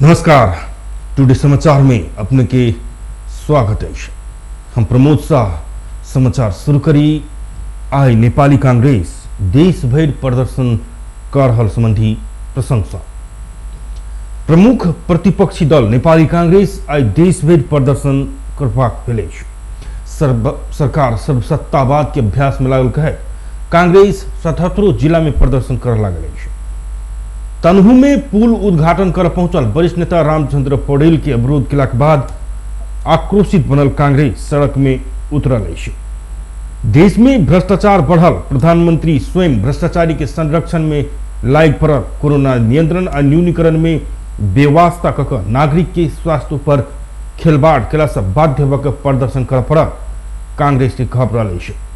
नमस्कार, टुडे समाचार में अपने के स्वागत है। हम प्रमोद शाह समाचार शुरू करी। आई नेपाली कांग्रेस देशभर प्रदर्शन कर रहल संबंधी प्रशंसा। प्रमुख प्रतिपक्षी दल नेपाली कांग्रेस आई देशभर प्रदर्शन करबाक भेलै। सरकार सर्वसत्तावाद के अभ्यास में लागल कहे कांग्रेस 77 जिला में प्रदर्शन कर लागल है। तनहू में पुल उद्घाटन कर पहुंचल वरिष्ठ नेता रामचंद्र पौडेल के अवरोध केला के बाद आक्रोशित बनल कांग्रेस सड़क में उतरल है। देश में भ्रष्टाचार बढ़ल, प्रधानमंत्री स्वयं भ्रष्टाचारी के संरक्षण में लाग पड़ल। कोरोना नियंत्रण और न्यूनीकरण में बेवास्ता कक नागरिक के स्वास्थ्य पर खिलवाड़ केला से बाध्य होकर प्रदर्शन कर पड़ल कांग्रेस के कह पड़ल है।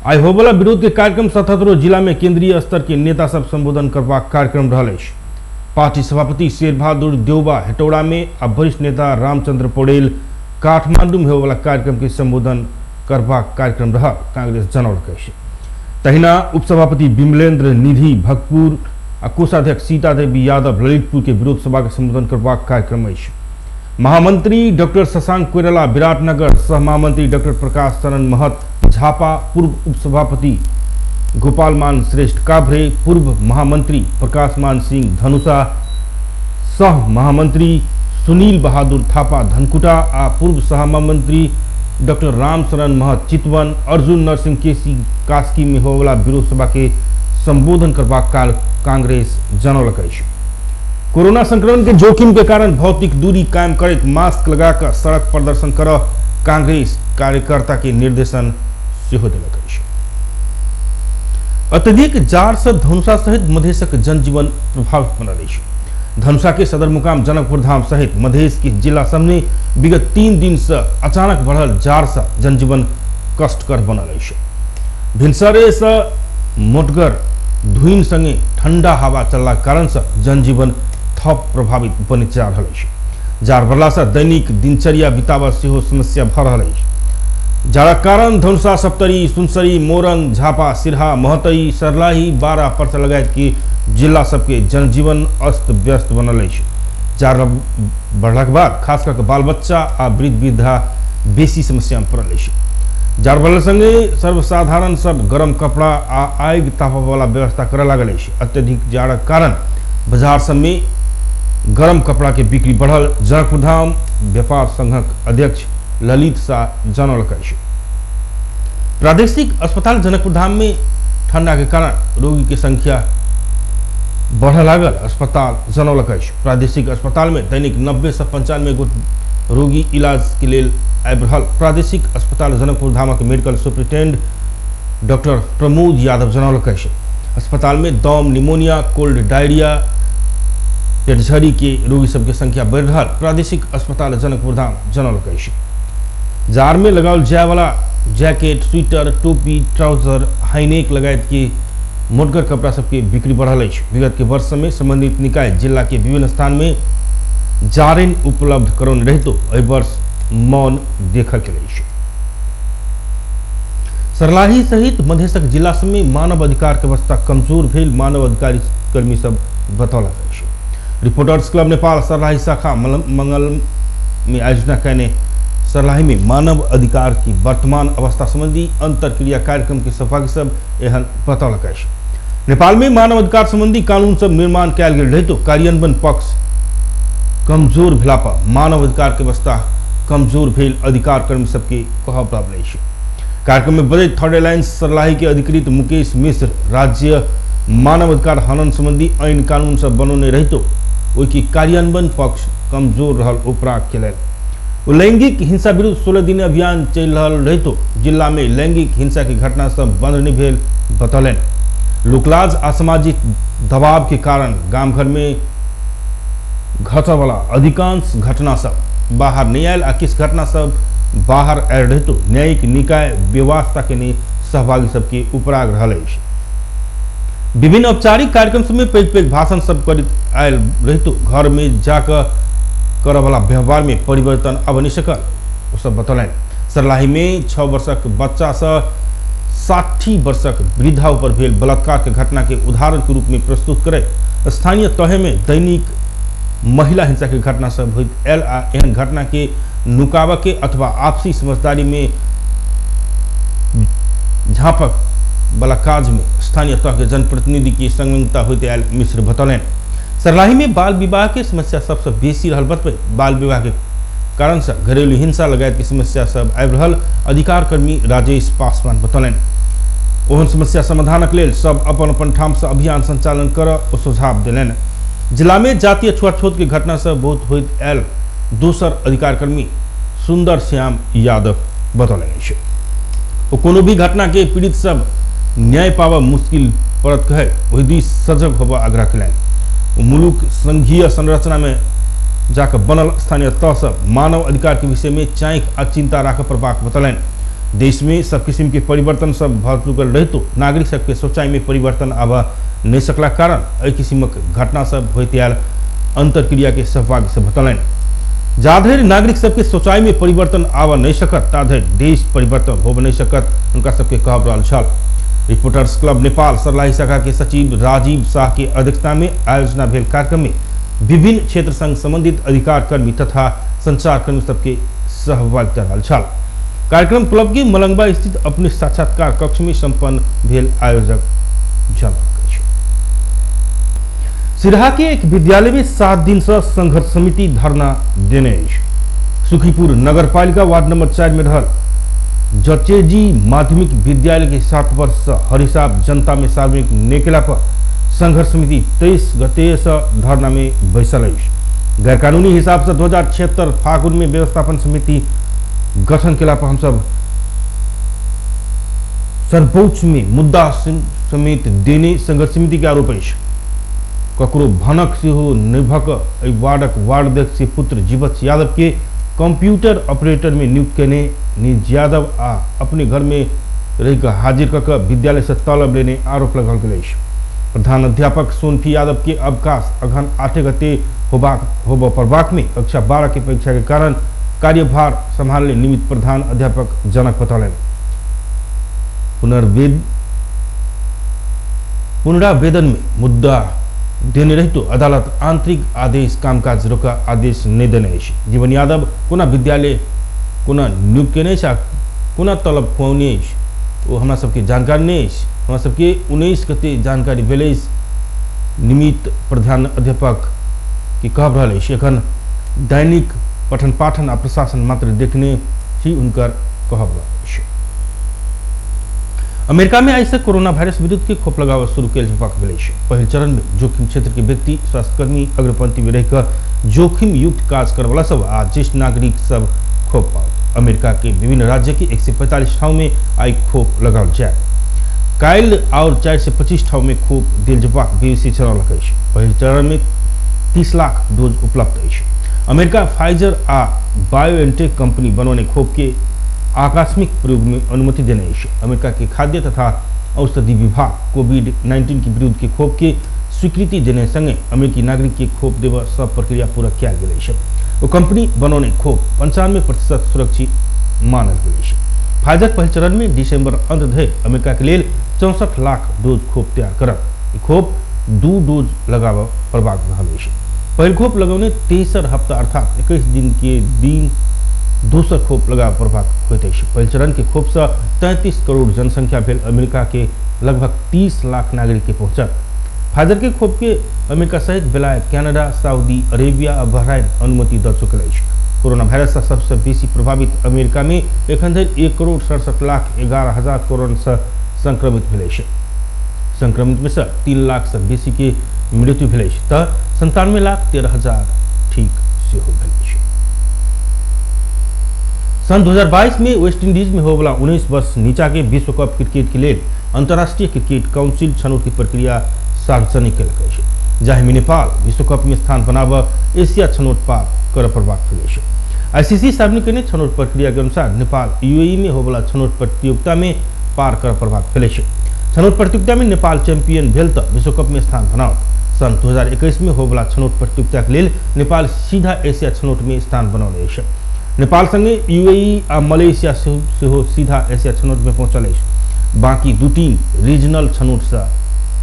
आई होबला विरोध के कार्यक्रम 77 जिला में केंद्रीय स्तर के नेता सब संबोधन करबाक कार्यक्रम रहल है। पार्टी सभापति शेरबहादुर देउबा हेटौड़ा में आ वरिष्ठ नेता रामचंद्र पौडेल काठमांडू में होबला कार्यक्रम के संबोधन करबाक कार्यक्रम रहल कांग्रेस जनौलक है। तहिना उपसभापति विमलेंद्र निधि भक्तपुर आ कोषाध्यक्ष सीता देवी यादव ललितपुर के विरोध सभा के संबोधन करबाक कार्यक्रम है। महामंत्री डॉक्टर शशांक कोइराला विराटनगर, सह महामंत्री डॉक्टर प्रकाश शरण महत झापा, पूर्व उपसभापति गोपालमान श्रेष्ठ काभ्रे, पूर्व महामंत्री प्रकाशमान सिंह धनुषा, सह महामंत्री सुनील बहादुर थापा धनकुटा आ पूर्व सह महामंत्री डॉक्टर रामशरण महत चितवन, अर्जुन नरसिंह केसी कास्की में होवला विरोध सभा के संबोधन करबाक काल कांग्रेस जनौलक है। कोरोना संक्रमण के जोखिम के कारण भौतिक दूरी कायम करते मास्क लगाकर सड़क प्रदर्शन कर कांग्रेस कार्यकर्ता के निर्देशन दिलक है। अत्यधिक जाड़ से धनुषा सहित मधेशक जनजीवन प्रभावित बनल है। धनुषा के सदर मुकाम जनकपुर धाम सहित मधेश के जिला सब में विगत 3 दिन से अचानक बढ़ल जाड़ से जनजीवन कष्टकर बनल है। भिनसरे से मोटगर धुइन संगे ठंडा हवा चलला कारण से जनजीवन थप प्रभावित बने जा रहा है। जाड़ बढ़ला से दैनिक दिनचर्या बितावा सेहो समस्या भ रहा है। जाड़ा कारण धनुषा, सप्तरी, सुनसरी, मोरंग, झापा, सिरहा, महतई, सरलाही, बारा पर्चा लगायत के जिला सबके जनजीवन अस्त व्यस्त बनल है। जाड़ बढ़ला के बाद खास करके बाल बच्चा आ वृद्ध वृद्धा बेसी समस्या में पड़ल है। जाड़ बढ़ला संगे सर्वसाधारण सब गरम कपड़ा आ आग तापा वाला व्यवस्था करे लागल है। अत्यधिक जाड़ कारण बाजार सब में गरम कपड़ा के बिक्री बढ़ल। जनकपुर धाम व्यापार संघक अध्यक्ष ललित शाह जनौलक है। प्रादेशिक अस्पताल जनकपुर धाम में ठंडा के कारण रोगी की संख्या बढ़ लागल अस्पताल जनौलक है। प्रादेशिक अस्पताल में दैनिक 90 से 95 गो रोगी इलाज के लिए आबि रहल प्रादेशिक अस्पताल जनकपुर धाम के medical superintendent doctor Pramod Yadav जनौलक है। अस्पताल में दम, निमोनिया, कोल्ड, डायरिया, पेटझड़ी के रोगी सबके संख्या बढ़ रहा प्रादेशिक अस्पताल जनकपुर धाम जनौलक है। जाड़ में लगावल जाए वाला जैकेट, स्वेटर, टोपी, ट्राउजर, हाईनेक लगायत के मोटगर कपड़ा सबके बिक्री बढ़ल है। विगत के वर्ष में संबंधित निकाय जिला के विभिन्न स्थान में जारेन उपलब्ध करौने रही तो एहि वर्ष मौन देखा के लिए। सरलाही सहित मधेशक जिला सब में मानव अधिकार के अवस्था कमजोर भेल मानव अधिकारी कर्मी सब बतौलक है। रिपोर्टर्स क्लब नेपाल सरलाही शाखा मंगल में आयोजना करने सरलाही में मानव अधिकार की वर्तमान अवस्था संबंधी अंतरक्रिया कार्यक्रम के सहभागी सब एहन बतौलक है। नेपाल में मानव अधिकार संबंधी कानून सब निर्माण कयल गेल रही तो कार्यान्वयन पक्ष कमजोर भेला पर मानव अधिकार के अवस्था कमजोर भेल अधिकार कर्मी सबके कह प्राप्त है। कार्यक्रम में बजट थर्ड अलायंस सरलाही के अधिकृत मुकेश मिश्र राज्य मानव अधिकार हनन संबंधी ऐन कानून सब बनौने रही तो ओइके कार्यान्वयन पक्ष कमजोर रहल उपराग केलक। लैंगिक हिंसा विरुद्ध 16 दिन अभियान चल रहा रही तो जिला में लैंगिक हिंसा की घटना सब बंद नहीं भेल बतौलन। लोकलाज असामाजिक दबाव के कारण गांव घर में घटे वाला अधिकांश घटना सब बाहर नहीं आयल आ किस घटना सब बाहर आयल रही तो न्यायिक निकाय व्यवस्था के लिए सहभागी सबके उपराग रहल है। विभिन्न औपचारिक कार्यक्रम सब में पैघ भाषण सब कर आयल रही तो घर में जाकर कर वाला व्यवहार में परिवर्तन अब नहीं सकल सब बतौलन। सरलाही में 6 वर्षक बच्चा से 60 वर्षक वृद्धा पर भेल बलात्कार के घटना के उदाहरण के रूप में प्रस्तुत करे स्थानीय तहे में दैनिक महिला हिंसा के घटना सब होइत आयल आ एहन घटना के नुकाबा के अथवा आपसी समझदारी में झाँपक वाला काज में स्थानीय तह के जनप्रतिनिधि की संलग्नता होते आयल मिश्र बतौलन। सर्लाही में बाल विवाह के समस्या सबसे बेसी रहल बतबे बाल विवाह के कारण से घरेलू हिंसा लगायत की समस्या सब आबि रहल अधिकार कर्मी राजेश पासवान बतौलन। ओहन समस्या समाधानक लेल सब अपन अपन ठाम से अभियान संचालन कर सुझाव दिलन। जिला में जातीय छुआछूत के घटना से बहुत होइत आयल दोसर अधिकार कर्मी सुंदर श्याम यादव बतौलन। कोनो भी घटना के पीड़ित सब न्याय पावा मुश्किल पड़त कहे वही दिस सजग होबा आग्रह कलन। मुलुक संघीय संरचना में जाकर बनल स्थानीय तह से मानव अधिकार के विषय में चाइक आ चिंता राख प्रभाक बतलन। देश में सब किस्म के परिवर्तन सब भर चुकल रहतो नागरिक सबके सोचाई में परिवर्तन आवा नहीं सकला कारण एहि किस्मक घटना सब होते आयल अंतरक्रिया के सहभागी से बतलन। जाधर नागरिक सबके सोचाई में परिवर्तन आवा नहीं सकत ताधर देश परिवर्तन हो नहीं सकत उनका सबके कहब रहल छल। रिपोर्टर्स क्लब नेपाल सर्लाही शाखा के सचिव राजीव शाह के अध्यक्षता में आयोजना भेल कार्यक्रम में विभिन्न क्षेत्र संग संबंधित अधिकार कर्मी तथा संचार कर्मी सबके सहभागिता रहल छल। कार्यक्रम क्लब के मलंगवा स्थित अपने साक्षात्कार कक्ष में संपन्न भेल आयोजक जनक। सिरहा के एक विद्यालय में 7 दिन से संघर्ष समिति धरना देने। सुखीपुर नगरपालिका वार्ड नंबर 4 में रहल जचेजी माध्यमिक विद्यालय के 7 वर्ष हरिसाब जनता में सार्वजनिक नेकेला पर संघर्ष समिति 23 गते से धरना में बैसल। गैर कानूनी हिसाब से 2076 फागुन में व्यवस्थापन समिति गठन केला पर हम सब सर्वोच्च में मुद्दा समेत देने संघर्ष समिति के आरोप है। ककरो भनक से हो निर्भक वार्डक वार्ड अध्यक्ष के पुत्र जीवत यादव के कंप्यूटर ऑपरेटर में नियुक्त करने निज यादव आ अपने घर में रहकर हाजिर कर विद्यालय से तलब लेने आरोप लगल गए। प्रधान अध्यापक सोनफी यादव के अवकाश अगहन 8 गते होबा प्रभाग में कक्षा 12 की परीक्षा के कारण कार्यभार संभालने निमित्त प्रधान अध्यापक जनक बतौलन। पुनरावेदन में मुद्दा देने रही तो अदालत आंतरिक आदेश कामकाज रोका आदेश नहीं देने। जीवन यादव कोना विद्यालय कोना नियुक्त के नहीं कोना तलब खुआने वो हमारा सबके जानकारी नहीं हमारा सबके 19 गते जानकारी भेले निमित्त प्रधान अध्यापक की कहब रहा एखन दैनिक पठन पाठन आ प्रशासन मात्र देखने ही उनकर कहब रहा। अमेरिका में आज से कोरोना वायरस विरुद्ध के खोप लगाव शुरू किया भेल। पहल चरण में जोखिम क्षेत्र के व्यक्ति स्वास्थ्यकर्मी अग्रपंक्ति में रहकर जोखिम युक्त कार्य करे वाला सब आ ज्येष्ठ नागरिक सब खोप पाओ। अमेरिका के विभिन्न राज्य के 145 ठाव में आई खोप लगाओ जाए। काल और 4 से 25 ठाव में खोप दिल जबाक बीएससी चलाओ। पहल चरण में 30 लाख डोज उपलब्ध है। अमेरिका फाइजर आ बायोएनटेक कंपनी बनौने खोप के आकस्मिक प्रयोग में अनुमति देने। अमेरिका के खाद्य तथा औषधि विभाग कोविड-19 के विरुद्ध के खोप के स्वीकृति देने संगे अमेरिकी नागरिक के खोप देव सब प्रक्रिया पूरा किया गया। वो कंपनी बनौने खोप 95% सुरक्षित मानल गई। फाइजर पहल चरण में दिसंबर अंत धरि अमेरिका के लिए 64 लाख डोज खोप तैयार करब। खोप 2 डोज लगाव प्रभाग रहल। पहल खोप लगौने 73 हफ्ता अर्थात 21 दिन के दिन दूसरा खोप लगा प्रभाव होते। पहल चरण के खोप से 33 करोड़ जनसंख्या भेल अमेरिका के लगभग 30 लाख नागरिक के पहुंचल। फाइजर के खोप के अमेरिका सहित बेलायत कनाडा सऊदी अरेबिया और बहराइन अनुमति दे चुकल है। कोरोना वायरस से सबसे बेसी प्रभावित अमेरिका में एखन धरि 1 करोड़ 67 लाख 11 हजार कोरोना से संक्रमित भेल। संक्रमित में से 3 लाख से बेसी के मृत्यु भेल तो 97 लाख 13 हजार ठीक से हो गए। सन 2022 में वेस्ट इंडीज में होने वाला 19 वर्ष नीचा के विश्व कप क्रिकेट के लिए अंतर्राष्ट्रीय क्रिकेट काउंसिल छनौट की प्रक्रिया सार्वजनिक कल जहाँ में नेपाल विश्व कप में स्थान बनाव एशिया छनौट पार कर प्रभाव भेल। आईसीसी सार्वजनिक करने छनौट प्रक्रिया के अनुसार नेपाल यूएई में होने वाला छनौट प्रतियोगिता में पार कर प्रभाव भेल। छनौट प्रतियोगिता में नेपाल चैंपियन भेल तो विश्व कप में स्थान बनाओ। सन 2021 में होने वाला छनौट प्रतियोगिता के लिए नेपाल सीधा एशिया छनौट में स्थान बनौने। नेपाल संगे यूएई आ मलेशिया से हो सीधा एशिया छनौट में पहुंचल। बाकी 2 टीम रीजनल छनौट से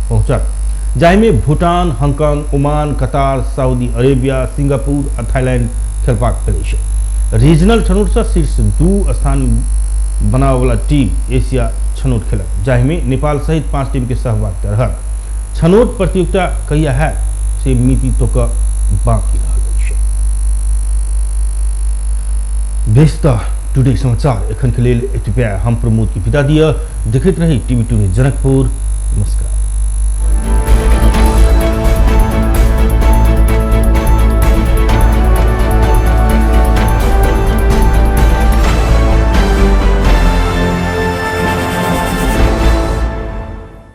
पहुंचल। जाहिमे भूटान, हांगकांग, ओमान, कतार, सऊदी अरेबिया, सिंगापुर और थाईलैंड खेलपाक करे। रीजनल छनौट से शीर्ष 2 स्थान बनावे वाला टीम एशिया छनौट खेलक, जाहिमे नेपाल सहित 5 टीम के सहभागिता रहल। छनौट प्रतियोगिता कहिया है से मिति तो का बाकी रह गई है। बेस्ता टुडे समाचार एखन के लेल एतबे। हम प्रमोद की विदा दिया। देखते रही टीवी 2 जनकपुर। नमस्कार।